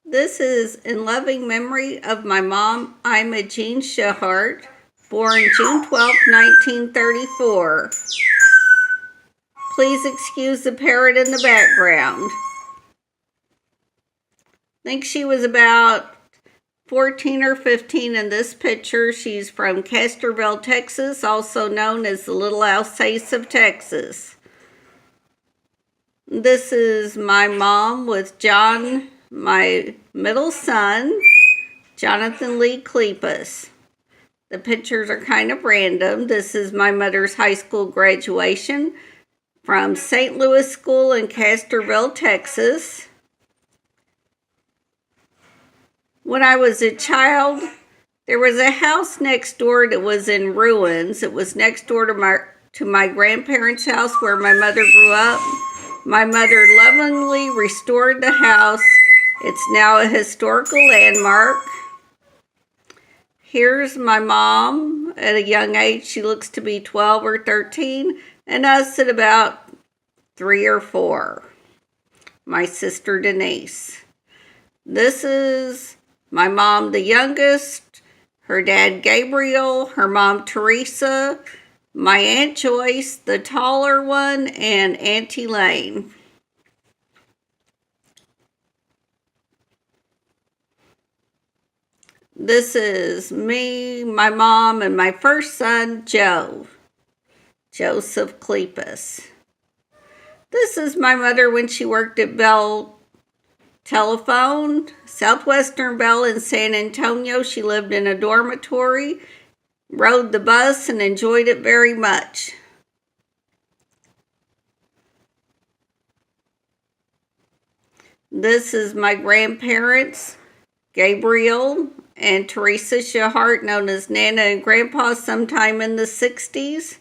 This is in loving memory of my mom, Imogene Tschirhart, born June 12, 1934. Please excuse the parrot in the background. I think she was about 14 or 15 in this picture. She's from Castroville, Texas, also known as the Little Alsace of Texas. This is my mom with John, my middle son, Jonathan Lee Clepas. The pictures are kind of random. This is my mother's high school graduation from St. Louis School in Castroville, Texas. When I was a child, there was a house next door that was in ruins. It was next door to my grandparents' house where my mother grew up. My mother lovingly restored the house. It's now a historical landmark. Here's my mom at a young age. She looks to be 12 or 13, and us at about 3 or 4. My sister Denise. This is my mom, the youngest, her dad Gabriel, her mom Teresa, my Aunt Joyce, the taller one, and Auntie Lane. This is me, my mom, and my first son, Joe, Joseph Clepas. This is my mother when she worked at Bell Telephone, Southwestern Bell in San Antonio. She lived in a dormitory, rode the bus, and enjoyed it very much. This is my grandparents, Gabriel and Teresa Tschirhart, known as Nana and Grandpa, sometime in the 60s.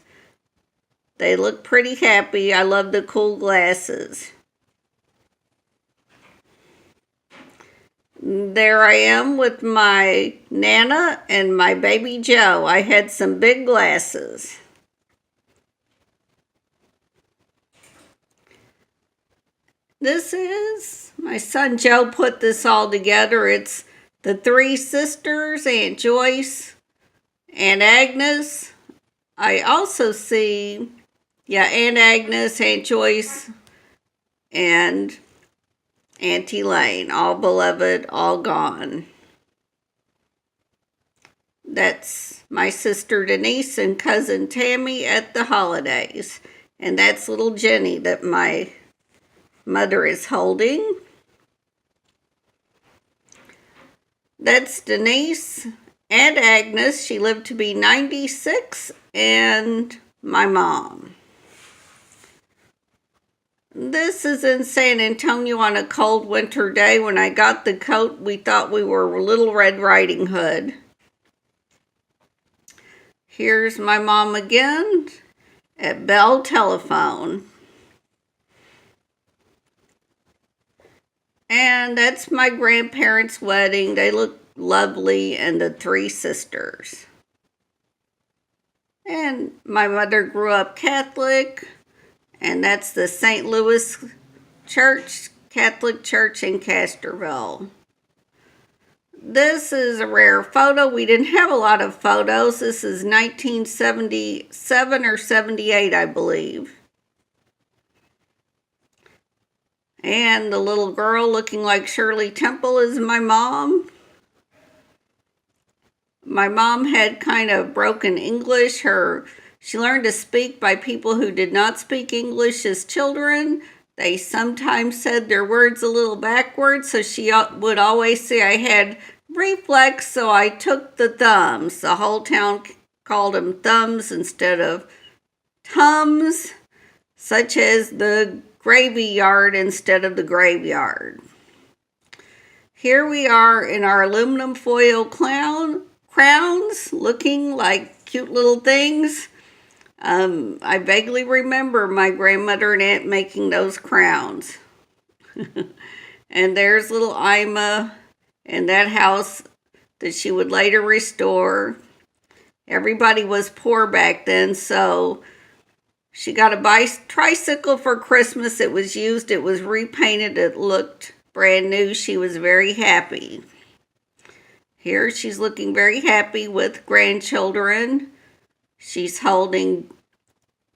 They look pretty happy. I love the cool glasses. There I am with my Nana and my baby Joe. I had some big glasses. This is my son Joe put this all together. It's the 3 sisters, Aunt Joyce, Aunt Agnes. I also see, Aunt Agnes, Aunt Joyce, and Auntie Lane, all beloved, all gone. That's my sister Denise and cousin Tammy at the holidays. And that's little Jenny that my mother is holding. That's Denise and Agnes. She lived to be 96, and my mom. This is in San Antonio on a cold winter day. When I got the coat, we thought we were Little Red Riding Hood. Here's my mom again at Bell Telephone. And that's my grandparents' wedding. They look lovely, and the 3 sisters. And my mother grew up Catholic, and that's the St. Louis Church, Catholic Church in Castroville. This is a rare photo. We didn't have a lot of photos. This is 1977 or 78, I believe. And the little girl looking like Shirley Temple is my mom. My mom had kind of broken English. She learned to speak by people who did not speak English as children. They sometimes said their words a little backwards, so she would always say I had reflex, so I took the thumbs. The whole town called them thumbs instead of tums, such as the gravy yard instead of the graveyard. Here we are in our aluminum foil crowns, looking like cute little things. I vaguely remember my grandmother and aunt making those crowns. And there's little Ima in that house that she would later restore. Everybody was poor back then, so she got a tricycle for Christmas. It was used. It was repainted. It looked brand new, she was very happy. Here she's looking very happy with grandchildren. She's holding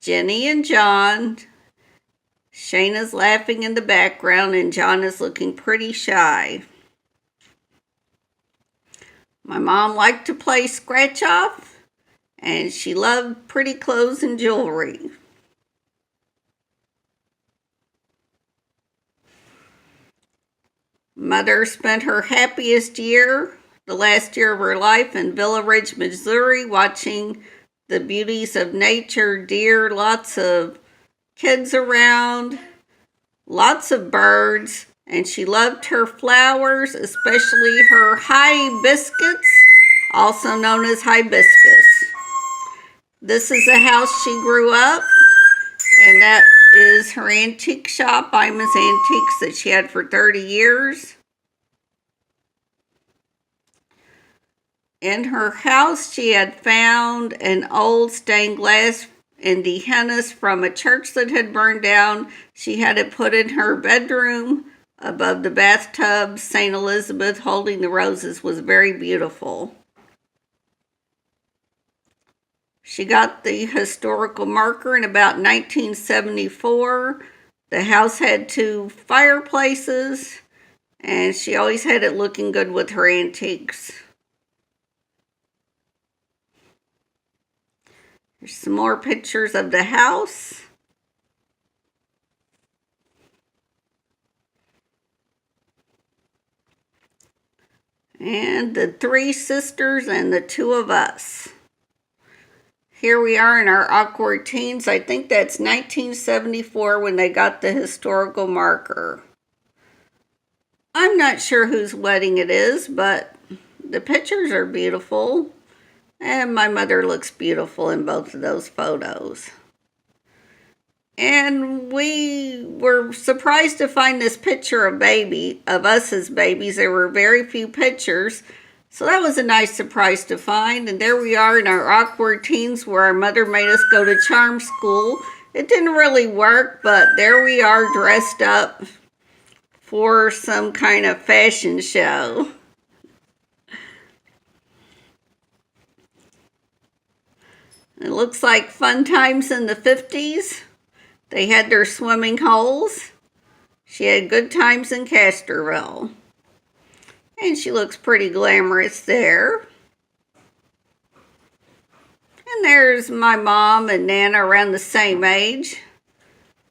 Jenny and John. Shayna's laughing in the background, and John is looking pretty shy. My mom liked to play scratch off, and she loved pretty clothes and jewelry. Mother spent her happiest year, the last year of her life, in Villa Ridge, Missouri, watching the beauties of nature, deer, lots of kids around, lots of birds, and she loved her flowers, especially her hibiscus, also known as hibiscus. This is the house she grew up, and that is her antique shop, Ima's Antiques, that she had for 30 years. In her house, she had found an old stained glass in Dehennis from a church that had burned down. She had it put in her bedroom above the bathtub. St. Elizabeth holding the roses was very beautiful. She got the historical marker in about 1974. The house had 2 fireplaces, and she always had it looking good with her antiques. Here's some more pictures of the house. And the 3 sisters and the 2 of us. Here we are in our awkward teens. I think that's 1974 when they got the historical marker. I'm not sure whose wedding it is, but the pictures are beautiful. And my mother looks beautiful in both of those photos. And we were surprised to find this picture of us as babies. There were very few pictures. So that was a nice surprise to find. And there we are in our awkward teens where our mother made us go to charm school. It didn't really work, but there we are dressed up for some kind of fashion show. It looks like fun times in the 50s. They had their swimming holes. She had good times in Casterville. And she looks pretty glamorous there. And there's my mom and Nana around the same age.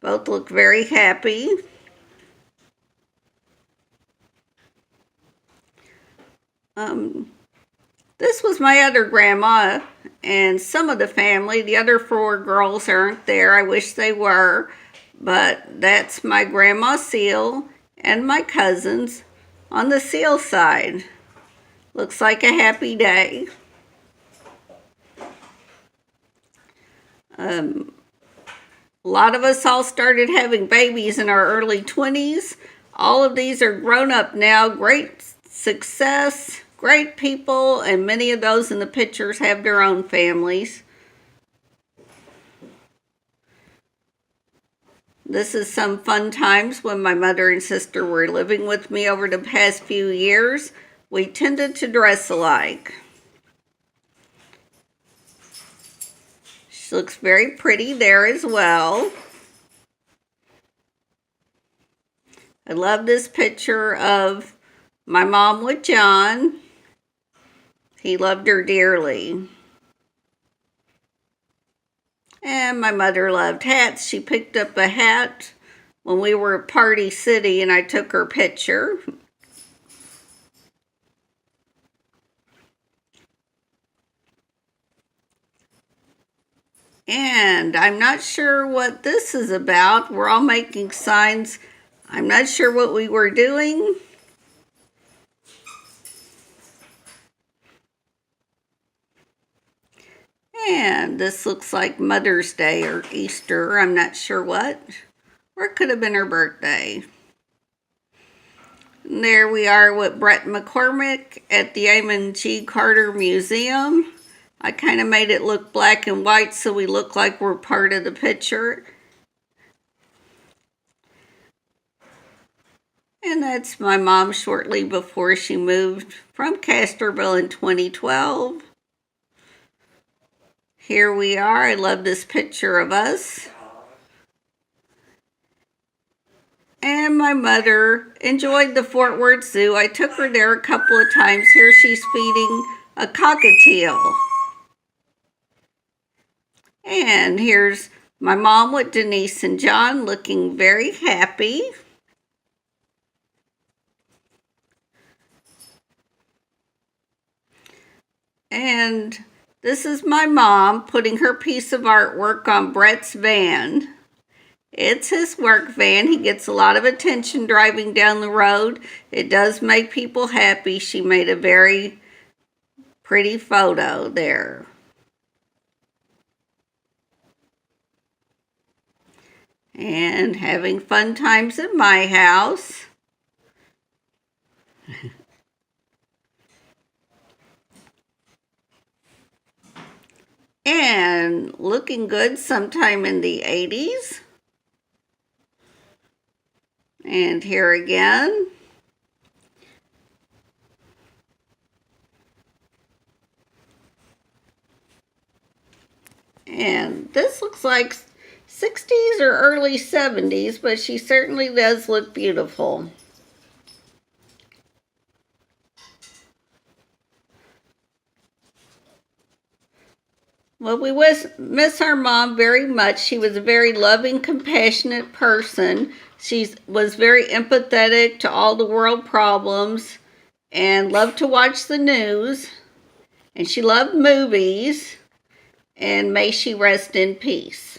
Both look very happy. This was my other grandma and some of the family. The other 4 girls aren't there. I wish they were. But that's my grandma Seal and my cousins on the Seal side. Looks like a happy day. A lot of us all started having babies in our early 20s. All of these are grown up now. Great success. Great people, and many of those in the pictures have their own families. This is some fun times when my mother and sister were living with me over the past few years. We tended to dress alike. She looks very pretty there as well. I love this picture of my mom with John. He loved her dearly. And my mother loved hats. She picked up a hat when we were at Party City and I took her picture. And I'm not sure what this is about. We're all making signs. I'm not sure what we were doing. And this looks like Mother's Day or Easter. I'm not sure what. Or it could have been her birthday. And there we are with Brett McCormick at the Amon G. Carter Museum. I kind of made it look black and white so we look like we're part of the picture. And that's my mom shortly before she moved from Castroville in 2012. Here we are. I love this picture of us. And my mother enjoyed the Fort Worth Zoo. I took her there a couple of times. Here she's feeding a cockatiel. And here's my mom with Denise and John looking very happy. And this is my mom putting her piece of artwork on Brett's van. It's his work van. He gets a lot of attention driving down the road. It does make people happy. She made a very pretty photo there. And having fun times at my house. And looking good sometime in the 80s. And here again. And this looks like 60s or early 70s, but she certainly does look beautiful. Well, we miss our mom very much. She was a very loving, compassionate person. She was very empathetic to all the world problems and loved to watch the news. And she loved movies. And may she rest in peace.